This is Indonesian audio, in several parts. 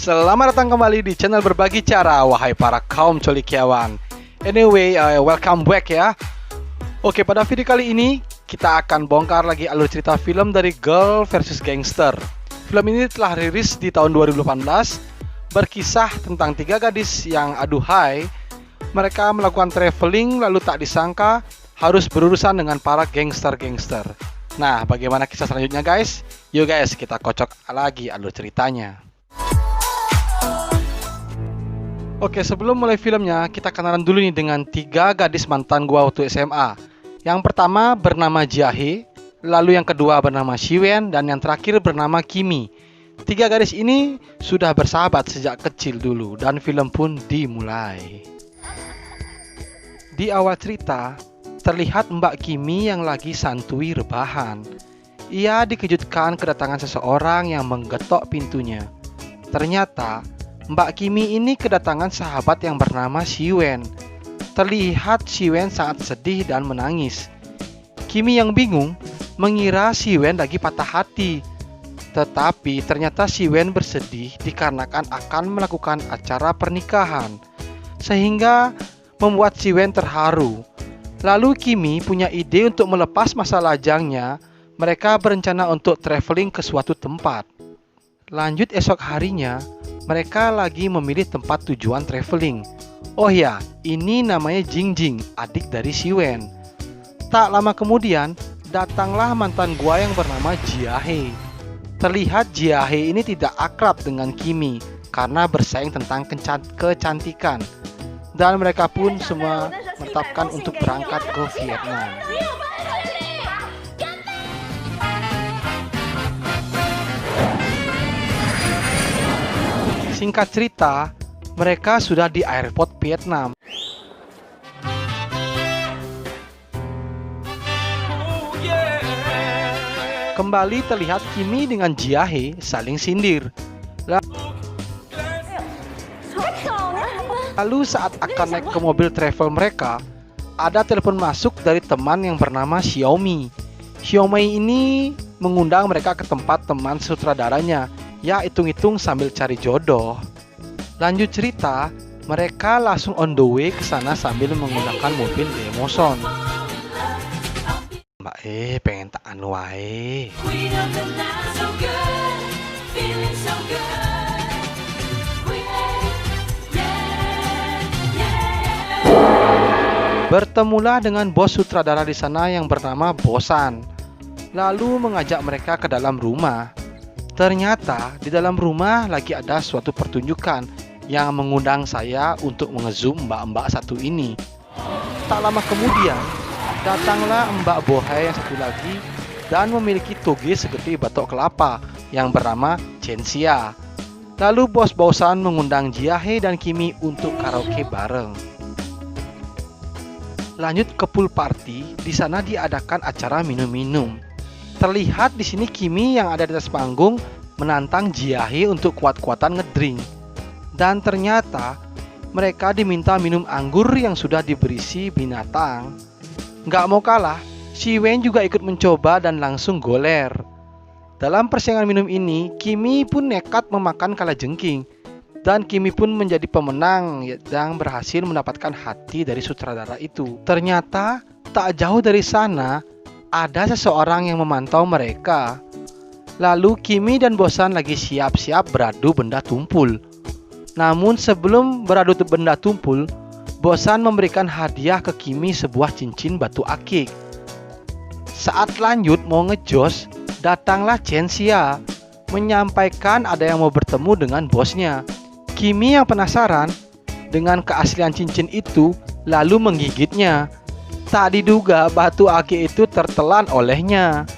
Selamat datang kembali di channel Berbagi Cara, wahai para kaum colikiawan. Anyway, welcome back ya. Oke, pada video kali ini kita akan bongkar lagi alur cerita film dari Girl vs Gangster. Film ini telah rilis di tahun 2018, berkisah tentang tiga gadis yang aduhai. Mereka melakukan traveling lalu tak disangka harus berurusan dengan para gangster-gangster. Nah, bagaimana kisah selanjutnya guys? Yuk guys, kita kocok lagi alur ceritanya. Oke, sebelum mulai filmnya, kita kenalan dulu nih dengan tiga gadis mantan gua waktu SMA. Yang pertama bernama Jahe, lalu yang kedua bernama Shiwen, dan yang terakhir bernama Kimi. Tiga gadis ini sudah bersahabat sejak kecil dulu, dan film pun dimulai. Di awal cerita, terlihat Mbak Kimi yang lagi santui rebahan. Ia dikejutkan kedatangan seseorang yang menggetok pintunya. Ternyata Mbak Kimi ini kedatangan sahabat yang bernama Shiwen. Terlihat Shiwen sangat sedih dan menangis. Kimi yang bingung mengira Shiwen lagi patah hati. Tetapi ternyata Shiwen bersedih dikarenakan akan melakukan acara pernikahan, sehingga membuat Shiwen terharu. Lalu Kimi punya ide untuk melepas masa lajangnya. Mereka berencana untuk traveling ke suatu tempat. Lanjut esok harinya, mereka lagi memilih tempat tujuan traveling. Oh ya, ini namanya Jingjing, adik dari Shiwen. Tak lama kemudian, datanglah mantan gua yang bernama Jahe. Terlihat Jahe ini tidak akrab dengan Kimi karena bersaing tentang kecantikan. Dan mereka pun semua menetapkan untuk berangkat ke Vietnam. Singkat cerita, mereka sudah di airport Vietnam. Kembali terlihat Kimi dengan Jahe saling sindir. Lalu saat akan naik ke mobil travel mereka, ada telepon masuk dari teman yang bernama Xiaomi. Xiaomi ini mengundang mereka ke tempat teman sutradaranya. Ya, hitung-hitung sambil cari jodoh. Lanjut cerita, mereka langsung on the way ke sana sambil menggunakan mobil Demoson. Mbak pengen tak anu wae. Bertemulah dengan bos sutradara di sana yang bernama Bosan. Lalu mengajak mereka ke dalam rumah. Ternyata di dalam rumah lagi ada suatu pertunjukan yang mengundang saya untuk mengezoom mbak-mbak satu ini. Tak lama kemudian, datanglah mbak bohai yang satu lagi dan memiliki toge segede batok kelapa yang bernama Chensia. Lalu bos Bosan mengundang Jahe dan Kimi untuk karaoke bareng. Lanjut ke pool party, di sana diadakan acara minum-minum. Terlihat di sini Kimi yang ada di atas panggung menantang Jahe untuk kuat-kuatan ngedrink. Dan ternyata mereka diminta minum anggur yang sudah diberisi binatang. Nggak mau kalah, Shiwen juga ikut mencoba dan langsung goler. Dalam persaingan minum ini, Kimi pun nekat memakan kalajengking. Dan Kimi pun menjadi pemenang yang berhasil mendapatkan hati dari sutradara itu. Ternyata tak jauh dari sana ada seseorang yang memantau mereka. Lalu Kimi dan Bosan lagi siap-siap beradu benda tumpul. Namun sebelum beradu benda tumpul, Bosan memberikan hadiah ke Kimi sebuah cincin batu akik. Saat lanjut mau ngejos, datanglah Chensia menyampaikan ada yang mau bertemu dengan bosnya. Kimi yang penasaran dengan keaslian cincin itu lalu menggigitnya. Tak diduga batu akik itu tertelan olehnya.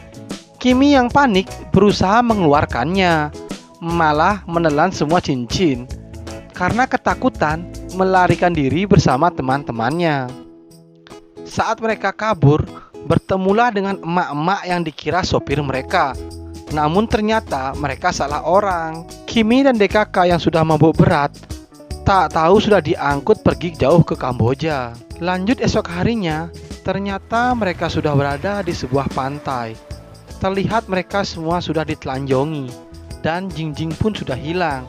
Kimi yang panik berusaha mengeluarkannya, malah menelan semua cincin. Karena ketakutan, melarikan diri bersama teman-temannya. Saat mereka kabur, bertemulah dengan emak-emak yang dikira sopir mereka. Namun ternyata mereka salah orang. Kimi dan DKK yang sudah mabuk berat, tak tahu sudah diangkut pergi jauh ke Kamboja. Lanjut esok harinya, ternyata mereka sudah berada di sebuah pantai. Terlihat mereka semua sudah ditelanjangi dan Jingjing pun sudah hilang.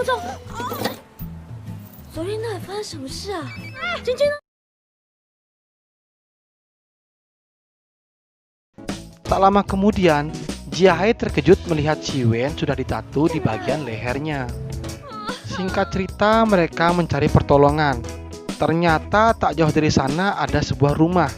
走！昨天到底发生什么事啊？晶晶呢？ Tak lama kemudian, Jiahe terkejut melihat Xiwen sudah ditato di bagian lehernya. Singkat cerita, mereka mencari pertolongan. Ternyata tak jauh dari sana ada sebuah rumah.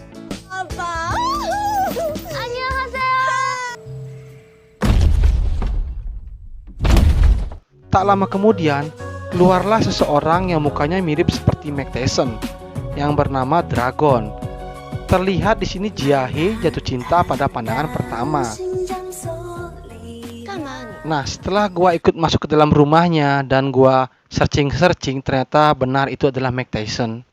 Tak lama kemudian, keluarlah seseorang yang mukanya mirip seperti Mike Tyson, yang bernama Dragon. Terlihat di sini Jiahe jatuh cinta pada pandangan pertama. Nah, setelah gua ikut masuk ke dalam rumahnya dan gua searching, ternyata benar itu adalah Mike Tyson.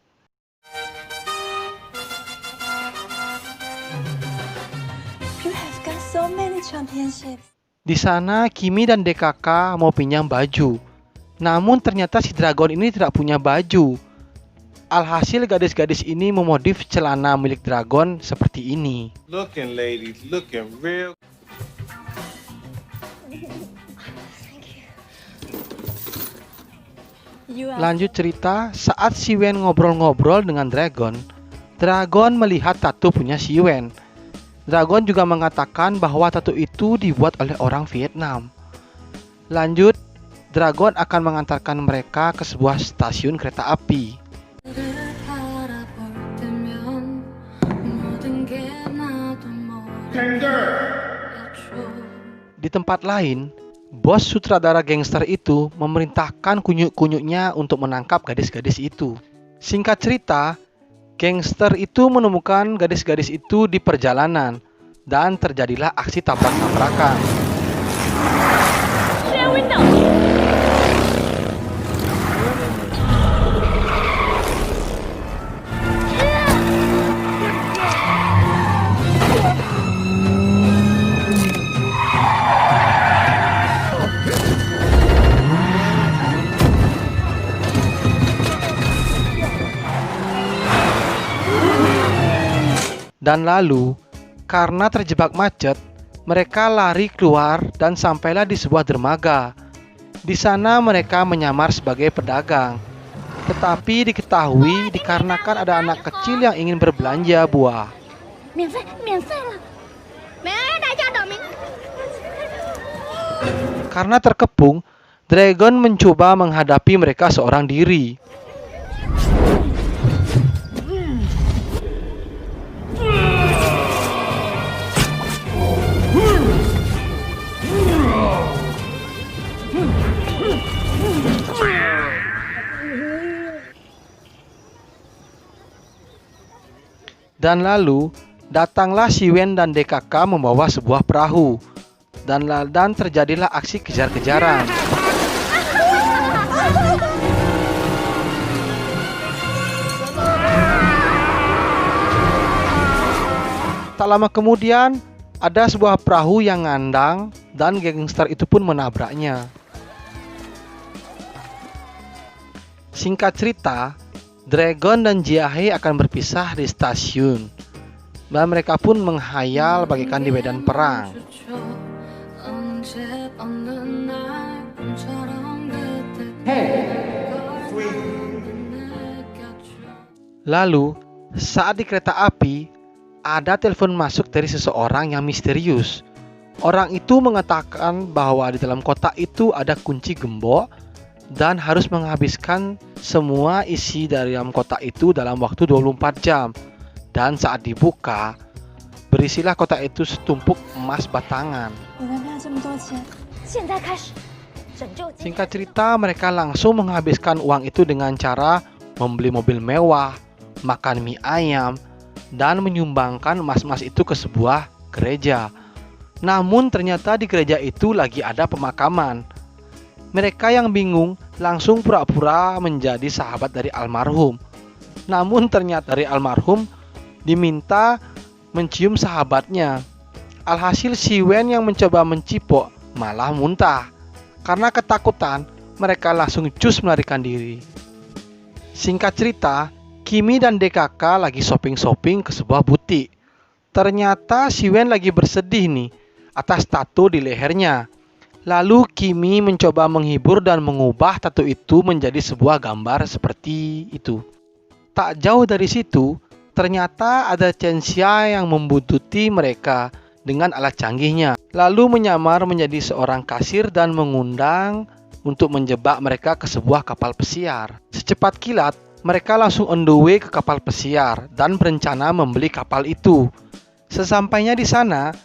Di sana Kimi dan DKK mau pinjam baju. Namun ternyata si Dragon ini tidak punya baju. Alhasil gadis-gadis ini memodif celana milik Dragon seperti ini. Looking ladies, looking real. Lanjut cerita, saat Xiwen ngobrol-ngobrol dengan Dragon, Dragon melihat tato punya Xiwen. Dragon juga mengatakan bahwa tato itu dibuat oleh orang Vietnam. Lanjut, Dragon akan mengantarkan mereka ke sebuah stasiun kereta api. Di tempat lain, bos sutradara gangster itu memerintahkan kunyuk-kunyuknya untuk menangkap gadis-gadis itu. Singkat cerita, gangster itu menemukan gadis-gadis itu di perjalanan dan terjadilah aksi tabrak-tabrakan. Dan lalu, karena terjebak macet, mereka lari keluar dan sampailah di sebuah dermaga. Di sana mereka menyamar sebagai pedagang. Tetapi diketahui dikarenakan ada anak kecil yang ingin berbelanja buah. Karena terkepung, Dragon mencoba menghadapi mereka seorang diri. Dan lalu, datanglah Xiwen dan DKK membawa sebuah perahu. Dan terjadilah aksi kejar-kejaran. Tak lama kemudian, ada sebuah perahu yang ngandang dan gangster itu pun menabraknya. Singkat cerita, Dragon dan Jiahe akan berpisah di stasiun, dan mereka pun menghayal bagaikan di medan perang. Lalu, saat di kereta api, ada telepon masuk dari seseorang yang misterius. Orang itu mengatakan bahwa di dalam kotak itu ada kunci gembok dan harus menghabiskan semua isi dari dalam kotak itu dalam waktu 24 jam. Dan saat dibuka, berisilah kotak itu setumpuk emas batangan. Singkat cerita, mereka langsung menghabiskan uang itu dengan cara membeli mobil mewah, makan mie ayam, dan menyumbangkan emas-emas itu ke sebuah gereja. Namun ternyata di gereja itu lagi ada pemakaman. Mereka yang bingung langsung pura-pura menjadi sahabat dari almarhum. Namun ternyata dari almarhum diminta mencium sahabatnya. Alhasil Xiwen yang mencoba mencipok malah muntah. Karena ketakutan, mereka langsung cus melarikan diri. Singkat cerita, Kimi dan DKK lagi shopping-shopping ke sebuah butik. Ternyata Xiwen lagi bersedih nih atas tato di lehernya. Lalu Kimi mencoba menghibur dan mengubah tato itu menjadi sebuah gambar seperti itu. Tak jauh dari situ, ternyata ada Chenxia yang membuntuti mereka dengan alat canggihnya. Lalu menyamar menjadi seorang kasir dan mengundang untuk menjebak mereka ke sebuah kapal pesiar. Secepat kilat, mereka langsung on the way ke kapal pesiar dan berencana membeli kapal itu. Sesampainya di sana,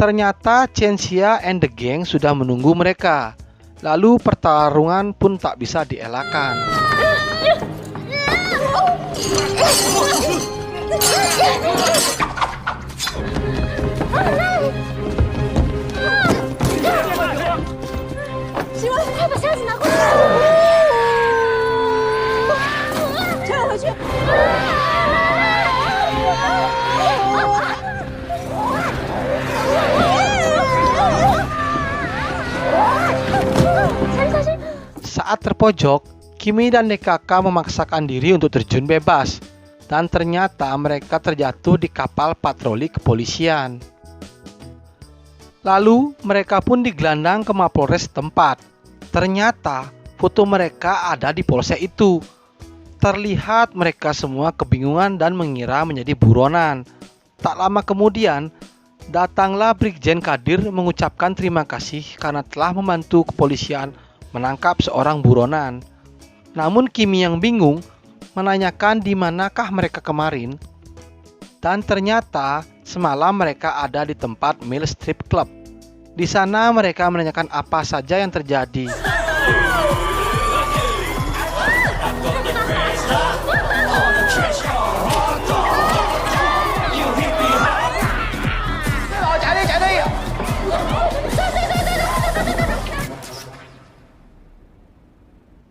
ternyata Chenxia and the gang sudah menunggu mereka. Lalu pertarungan pun tak bisa dielakkan. Saat terpojok, Kimi dan DKK memaksakan diri untuk terjun bebas, dan ternyata mereka terjatuh di kapal patroli kepolisian. Lalu mereka pun digelandang ke Mapolres tempat. Ternyata foto mereka ada di polsek itu. Terlihat mereka semua kebingungan dan mengira menjadi buronan. Tak lama kemudian, datanglah Brigjen Kadir mengucapkan terima kasih karena telah membantu kepolisian menangkap seorang buronan. Namun Kimi yang bingung menanyakan di manakah mereka kemarin. Dan ternyata semalam mereka ada di tempat Mill Strip Club. Di sana mereka menanyakan apa saja yang terjadi.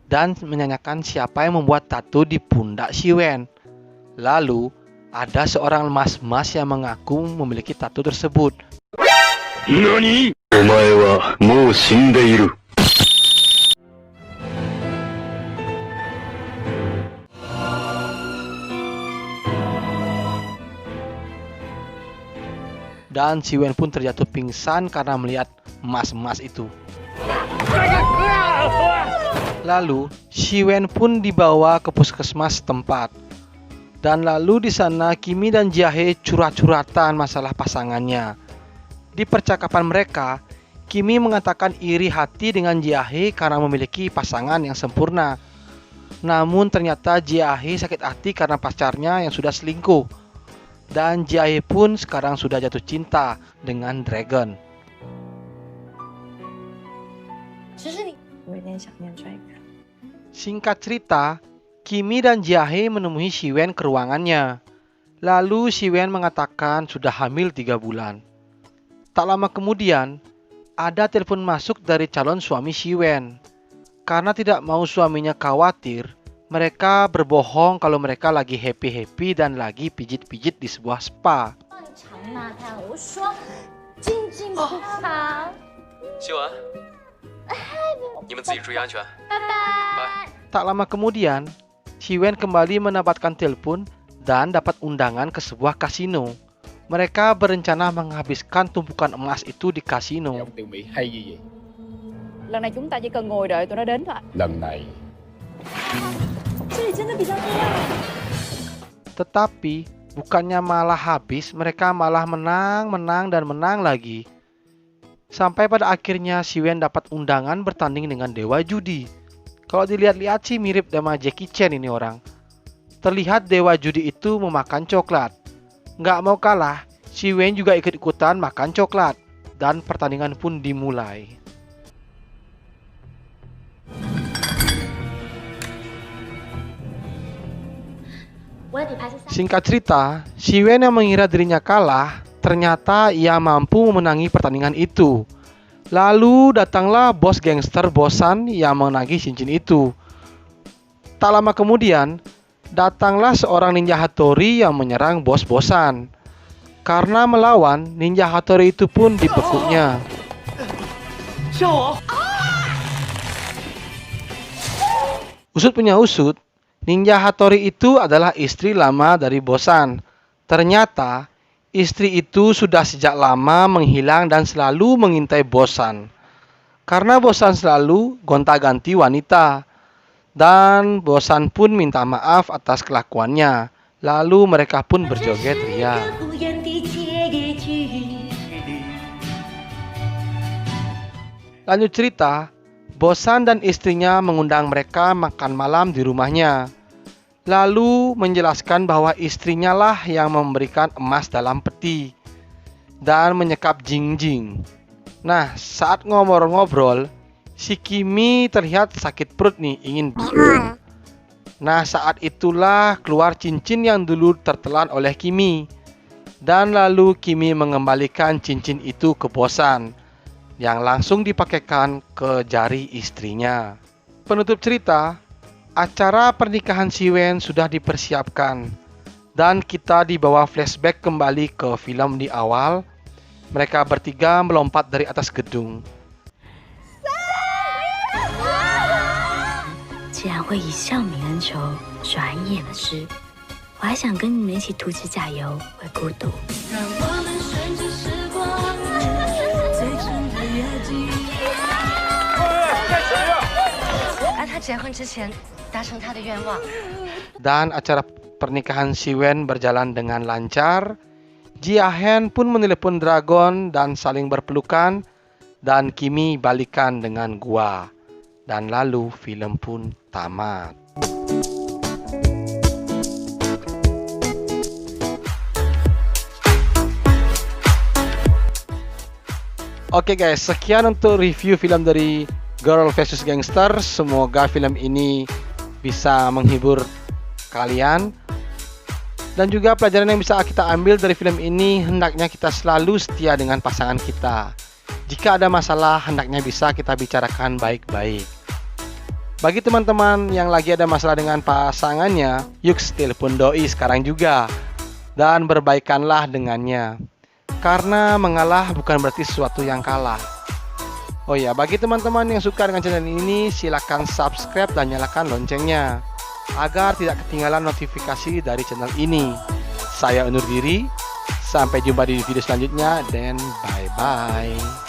Dan menanyakan siapa yang membuat tato di pundak Xiwen. Lalu, ada seorang mas-mas yang mengaku memiliki tato tersebut. NANI? Omae wa mou shindeiru. Dan Xiwen pun terjatuh pingsan karena melihat mas-mas itu. Lalu, Xiwen pun dibawa ke puskesmas tempat. Dan lalu di sana Kimi dan Jiahe curhat-curhatan masalah pasangannya. Di percakapan mereka, Kimi mengatakan iri hati dengan Jiahe karena memiliki pasangan yang sempurna. Namun ternyata Jiahe sakit hati karena pacarnya yang sudah selingkuh. Dan Jiahe pun sekarang sudah jatuh cinta dengan Dragon. 只是你，我有点想念 Dragon。 Singkat cerita, Kimi dan Jiahe menemui Xiwen ke ruangannya. Lalu Xiwen mengatakan sudah hamil 3 bulan. Tak lama kemudian, ada telepon masuk dari calon suami Xiwen. Karena tidak mau suaminya khawatir, mereka berbohong kalau mereka lagi happy-happy dan lagi pijit-pijit di sebuah spa. 长那看，我说静静不长。希文，你们自己注意安全。 Tak lama kemudian, Xiwen kembali mendapatkan telepon dan dapat undangan ke sebuah kasino. Mereka berencana menghabiskan tumpukan emas itu di kasino. Tiêu Mỹ hay như vậy. Lần này chúng ta chỉ cần ngồi đợi tụi nó đến thôi. Lần này 这里真的比较漂亮。 Tetapi bukannya malah habis, mereka malah menang dan menang lagi. Sampai pada akhirnya Xiwen dapat undangan bertanding dengan dewa judi. Kalau dilihat-lihat sih mirip sama Jackie Chan ini orang. Terlihat dewa judi itu memakan coklat. Nggak mau kalah, Xiwen juga ikut-ikutan makan coklat. Dan pertandingan pun dimulai. Singkat cerita, Xiwen yang mengira dirinya kalah, ternyata ia mampu memenangi pertandingan itu. Lalu datanglah bos gangster Bosan yang menagih cincin itu. Tak lama kemudian, datanglah seorang ninja Hattori yang menyerang bos Bosan. Karena melawan, ninja Hattori itu pun dibekuknya. Usut punya usut, ninja Hattori itu adalah istri lama dari Bosan. Ternyata istri itu sudah sejak lama menghilang dan selalu mengintai Bosan. Karena bosan selalu gonta-ganti wanita. Dan bosan pun minta maaf atas kelakuannya. Lalu mereka pun berjoget ria. Lanjut cerita, bosan dan istrinya mengundang mereka makan malam di rumahnya. Lalu menjelaskan bahwa istrinya lah yang memberikan emas dalam peti dan menyekap jingjing. Nah, saat ngobrol-ngobrol, si Kimi terlihat sakit perut nih, ingin biol. Nah, saat itulah keluar cincin yang dulu tertelan oleh Kimi. Dan lalu Kimi mengembalikan cincin itu ke bosan, yang langsung dipakaikan ke jari istrinya. Penutup cerita, acara pernikahan Siwen sudah dipersiapkan. Dan kita dibawa flashback kembali ke film di awal. Mereka bertiga melompat dari atas gedung. 既然会以笑泯恩仇，转眼的事，我还想跟你们一起涂指甲油，会孤独。让我们顺着时光，最真的约定。而他结婚之前达成他的愿望。 Dan acara pernikahan Siwen berjalan dengan lancar. Jiahen pun menelepon Dragon dan saling berpelukan. Dan Kimi balikan dengan Gua. Dan lalu film pun tamat. Oke guys, sekian untuk review film dari Girl vs Gangster. Semoga film ini bisa menghibur kalian. Dan juga pelajaran yang bisa kita ambil dari film ini, hendaknya kita selalu setia dengan pasangan kita. Jika ada masalah, hendaknya bisa kita bicarakan baik-baik. Bagi teman-teman yang lagi ada masalah dengan pasangannya, yuk telepon doi sekarang juga. Dan berbaikanlah dengannya. Karena mengalah bukan berarti sesuatu yang kalah. Oh ya, bagi teman-teman yang suka dengan channel ini, silakan subscribe dan nyalakan loncengnya agar tidak ketinggalan notifikasi dari channel ini. Saya undur diri, sampai jumpa di video selanjutnya, dan bye-bye.